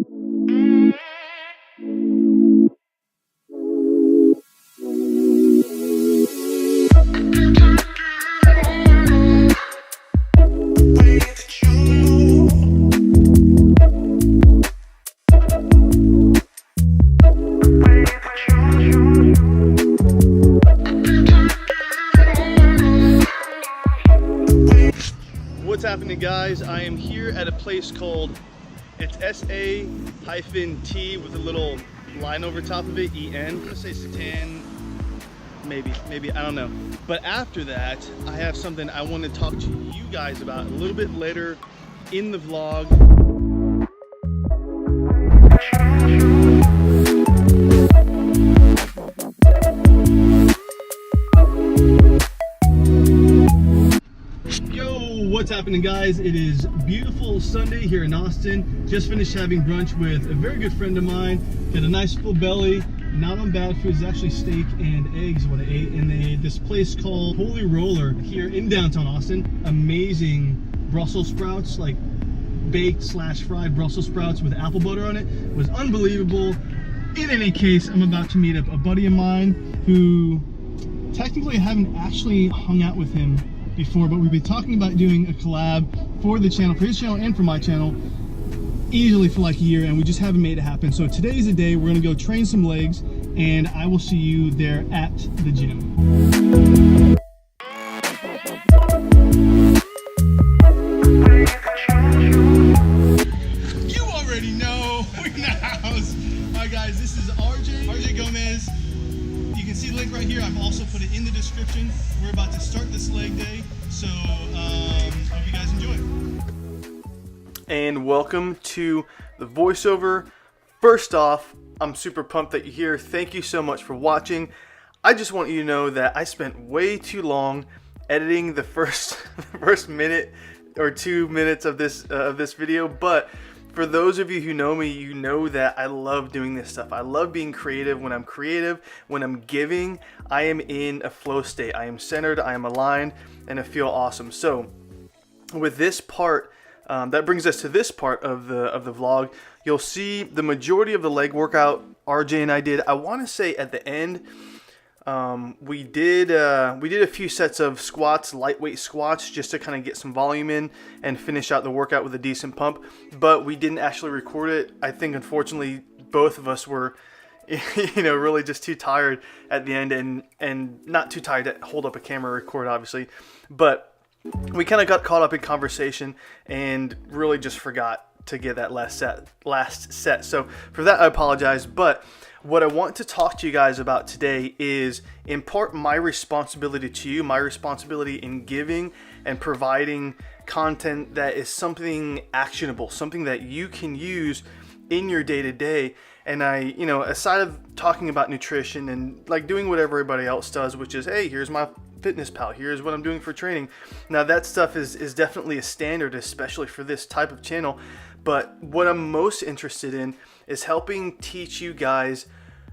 What's happening, guys? I am here at a place called, it's SA-T with a little line over top of it, EN. I'm gonna say Satan, maybe, I don't know. But after that, I have something I want to talk to you guys about a little bit later in the vlog. What's happening, guys? It is beautiful Sunday here in Austin. Just finished having brunch with a very good friend of mine. Got a nice full belly, not on bad food. It's actually steak and eggs what I ate in this place called Holy Roller here in downtown Austin. Amazing Brussels sprouts, like baked / fried Brussels sprouts with apple butter on it. It was unbelievable. In any case, I'm about to meet up a buddy of mine who technically I haven't actually hung out with him before, but we've been talking about doing a collab for the channel, for his channel and for my channel, easily for like a year, and we just haven't made it happen. So today's the day. We're gonna go train some legs, and I will see you there at the gym. You already know, we're in the house. All right, guys, this is RJ Gomez. You can see the link right here. I've also put it in the description. We're about to start this leg day, so hope you guys enjoy. And welcome to the voiceover. First off, I'm super pumped that you're here. Thank you so much for watching. I just want you to know that I spent way too long editing the first minute or 2 minutes of this video, but for those of you who know me, you know that I love doing this stuff. I love being creative. When I'm creative, when I'm giving, I am in a flow state. I am centered, I am aligned, and I feel awesome. So with this part, that brings us to this part of the vlog. You'll see the majority of the leg workout RJ and I did. I want to say at the end, we did a few sets of squats, lightweight squats, just to kind of get some volume in and finish out the workout with a decent pump, but we didn't actually record it. I think unfortunately both of us were really just too tired at the end, and not too tired to hold up a camera and record, obviously, but we kind of got caught up in conversation and really just forgot to get that last set. So for that, I apologize. But what I want to talk to you guys about today is in part my responsibility to you, my responsibility in giving and providing content that is something actionable, something that you can use in your day-to-day. And I, aside of talking about nutrition and like doing what everybody else does, which is, hey, here's my FitnessPal, here's what I'm doing for training. Now that stuff is definitely a standard, especially for this type of channel. But what I'm most interested in is helping teach you guys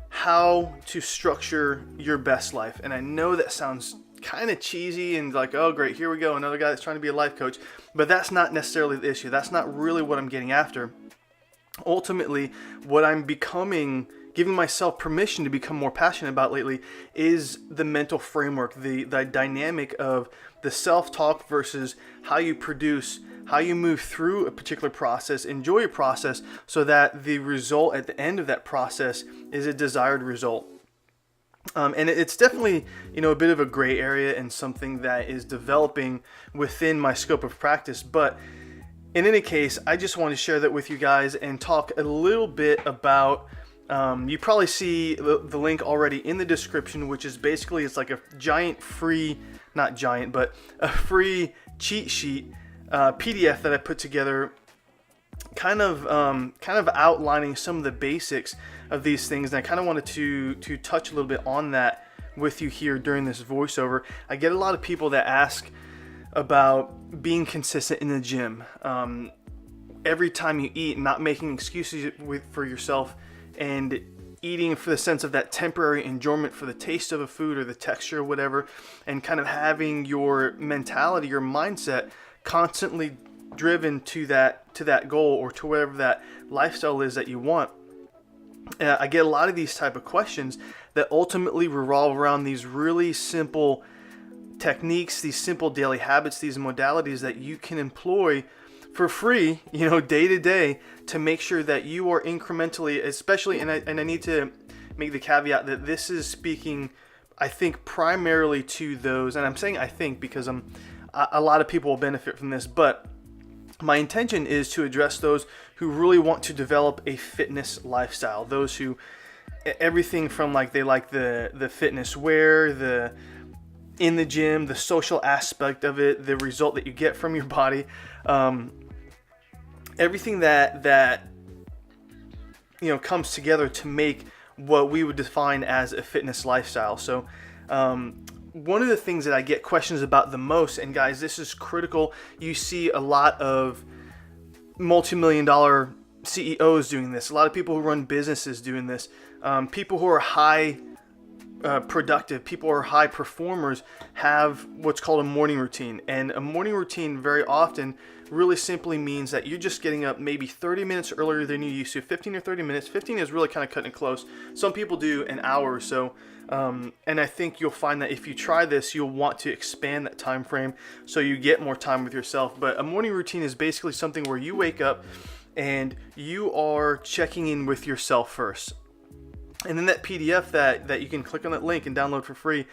how to structure your best life. And I know that sounds kind of cheesy and like, oh great, here we go, another guy that's trying to be a life coach. But that's not necessarily the issue. That's not really what I'm getting after. Ultimately, what I'm giving myself permission to become more passionate about lately is the mental framework, the dynamic of the self-talk versus how you produce, how you move through a particular process, enjoy a process, so that the result at the end of that process is a desired result. And it's definitely, a bit of a gray area and something that is developing within my scope of practice. But in any case, I just want to share that with you guys and talk a little bit about, you probably see the link already in the description, which is basically, it's like a giant free, not giant, but a free cheat sheet PDF that I put together, kind of outlining some of the basics of these things. And I kind of wanted to touch a little bit on that with you here during this voiceover. I get a lot of people that ask about being consistent in the gym. Every time you eat, not making excuses for yourself, and eating for the sense of that temporary enjoyment for the taste of a food or the texture or whatever, and kind of having your mentality, your mindset constantly driven to that goal, or to whatever that lifestyle is that you want, I get a lot of these type of questions that ultimately revolve around these really simple techniques, these simple daily habits, these modalities that you can employ for free, day to day, to make sure that you are incrementally, especially, and I need to make the caveat that this is speaking, I think, primarily to those, and I'm saying I think because a lot of people will benefit from this, but my intention is to address those who really want to develop a fitness lifestyle, those who, everything from they like the fitness wear, the in the gym, the social aspect of it, the result that you get from your body, everything that comes together to make what we would define as a fitness lifestyle. So one of the things that I get questions about the most, and guys, this is critical, you see a lot of multi-million-dollar CEOs doing this, a lot of people who run businesses doing this, people who are high productive, people who are high performers have what's called a morning routine. And a morning routine very often really simply means that you're just getting up maybe 30 minutes earlier than you used to, 15 or 30 minutes. 15 is really kind of cutting it close. Some people do an hour or so. And I think you'll find that if you try this, you'll want to expand that time frame so you get more time with yourself. But a morning routine is basically something where you wake up and you are checking in with yourself first. And then that PDF that you can click on that link and download for free,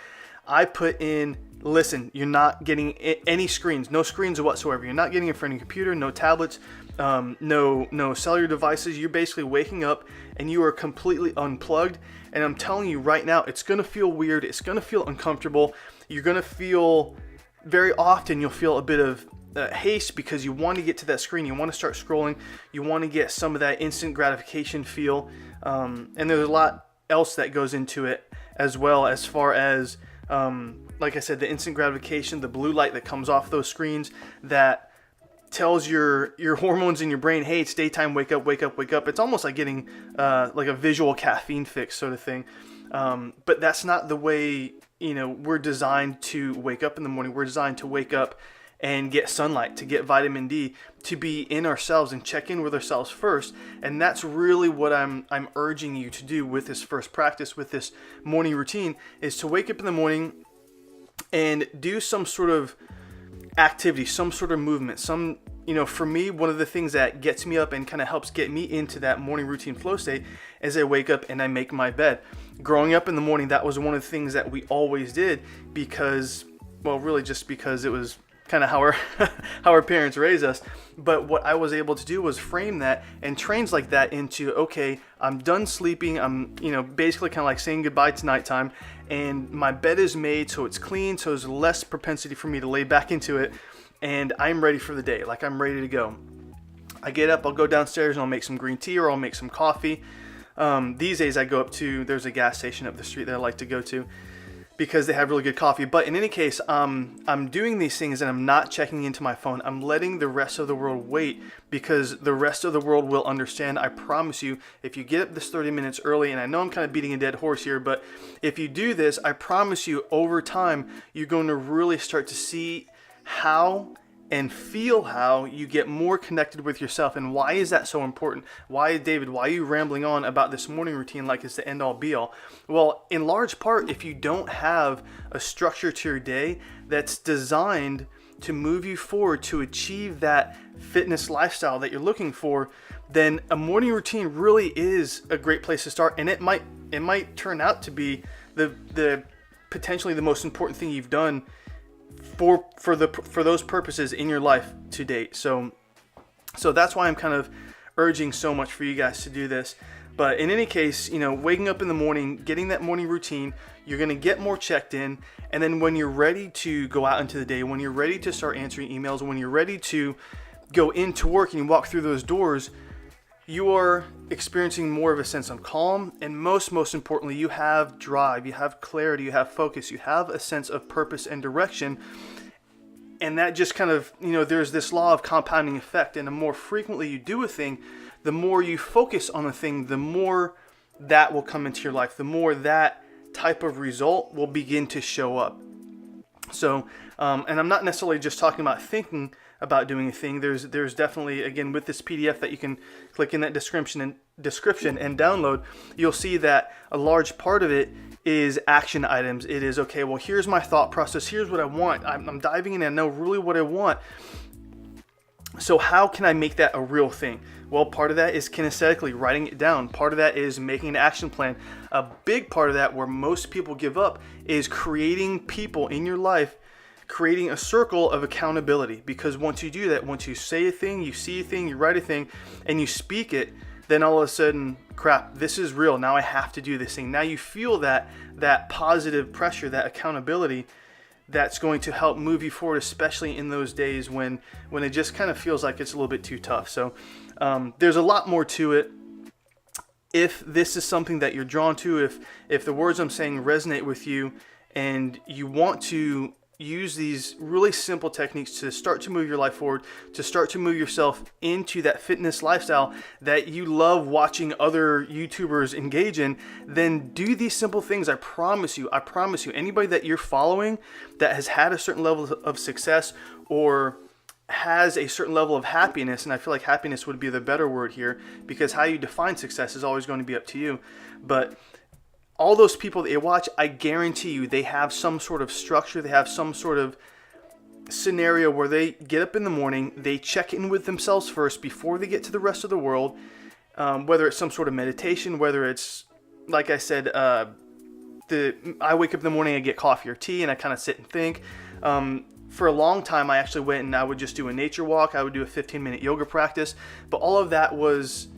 I put in, listen, you're not getting any screens, no screens whatsoever. You're not getting in front of your computer, no tablets, no cellular devices. You're basically waking up and you are completely unplugged. And I'm telling you right now, it's going to feel weird. It's going to feel uncomfortable. You're going to feel, very often you'll feel a bit of haste because you want to get to that screen. You want to start scrolling. You want to get some of that instant gratification feel. And there's a lot else that goes into it as well, as far as, like I said, the instant gratification, the blue light that comes off those screens that tells your hormones in your brain, hey, it's daytime, wake up, wake up, wake up. It's almost like getting like a visual caffeine fix sort of thing. But that's not the way, we're designed to wake up in the morning. We're designed to wake up and get sunlight, to get vitamin D, to be in ourselves and check in with ourselves first. And that's really what I'm urging you to do with this first practice, with this morning routine, is to wake up in the morning and do some sort of activity, some sort of movement. For me, one of the things that gets me up and kind of helps get me into that morning routine flow state is I wake up and I make my bed. Growing up in the morning, that was one of the things that we always did because, well, really just because it was kind of how our parents raised us. But what I was able to do was frame that and translate that into, okay, I'm done sleeping. I'm, basically kind of like saying goodbye to nighttime, and my bed is made so it's clean, so there's less propensity for me to lay back into it, and I'm ready for the day. Like, I'm ready to go. I get up, I'll go downstairs and I'll make some green tea or I'll make some coffee. These days I go up to, there's a gas station up the street that I like to go to, because they have really good coffee. But in any case, I'm doing these things and I'm not checking into my phone. I'm letting the rest of the world wait, because the rest of the world will understand. I promise you, if you get up this 30 minutes early, and I know I'm kind of beating a dead horse here, but if you do this, I promise you, over time, you're going to really start to see how and feel how you get more connected with yourself. And why is that so important? Why, David, why are you rambling on about this morning routine like it's the end all be all? Well, in large part, if you don't have a structure to your day that's designed to move you forward to achieve that fitness lifestyle that you're looking for, then a morning routine really is a great place to start. And it might turn out to be the potentially the most important thing you've done for those purposes in your life to date. So that's why I'm kind of urging so much for you guys to do this. But in any case, waking up in the morning, getting that morning routine, you're going to get more checked in. And then when you're ready to go out into the day, when you're ready to start answering emails, when you're ready to go into work and you walk through those doors, you are experiencing more of a sense of calm, and most importantly, you have drive, you have clarity, you have focus, you have a sense of purpose and direction. And that just kind of, there's this law of compounding effect, and the more frequently you do a thing, the more you focus on a thing, the more that will come into your life, the more that type of result will begin to show up. So, and I'm not necessarily just talking about thinking about doing a thing, there's definitely, again, with this PDF that you can click in that description and download, you'll see that a large part of it is action items. It is, okay, well, here's my thought process, here's what I want, I'm diving in and I know really what I want. So how can I make that a real thing? Well, part of that is kinesthetically writing it down. Part of that is making an action plan. A big part of that, where most people give up, is creating people in your life, creating a circle of accountability. Because once you do that, once you say a thing, you see a thing, you write a thing, and you speak it, then all of a sudden, crap, this is real. Now I have to do this thing. Now you feel that positive pressure, that accountability, that's going to help move you forward, especially in those days when it just kind of feels like it's a little bit too tough. So there's a lot more to it. If this is something that you're drawn to, if the words I'm saying resonate with you and you want to use these really simple techniques to start to move your life forward, to start to move yourself into that fitness lifestyle that you love watching other YouTubers engage in, then do these simple things. I promise you, anybody that you're following that has had a certain level of success or has a certain level of happiness, and I feel like happiness would be the better word here, because how you define success is always going to be up to you. But all those people that you watch, I guarantee you, they have some sort of structure, they have some sort of scenario where they get up in the morning, they check in with themselves first before they get to the rest of the world, whether it's some sort of meditation, whether it's, like I said, I wake up in the morning, I get coffee or tea, and I kind of sit and think. For a long time, I actually went and I would just do a nature walk, I would do a 15-minute yoga practice, but all of that was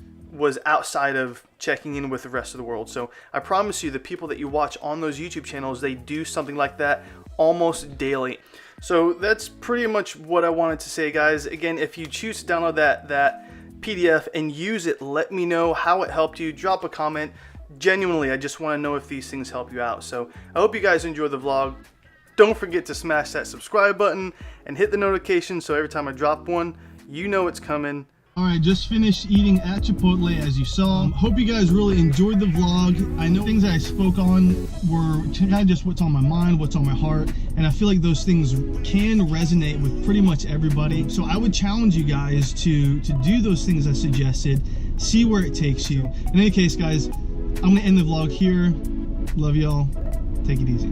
outside of checking in with the rest of the world. So I promise you, the people that you watch on those YouTube channels, they do something like that almost daily. So that's pretty much what I wanted to say, guys. Again, if you choose to download that PDF and use it, let me know how it helped you. Drop a comment. Genuinely, I just want to know if these things help you out. So I hope you guys enjoyed the vlog. Don't forget to smash that subscribe button and hit the notification so every time I drop one, you know it's coming. Alright, just finished eating at Chipotle, as you saw. Hope you guys really enjoyed the vlog. I know things that I spoke on were kind of just what's on my mind, what's on my heart, and I feel like those things can resonate with pretty much everybody. So I would challenge you guys to do those things I suggested, see where it takes you. In any case, guys, I'm going to end the vlog here. Love y'all. Take it easy.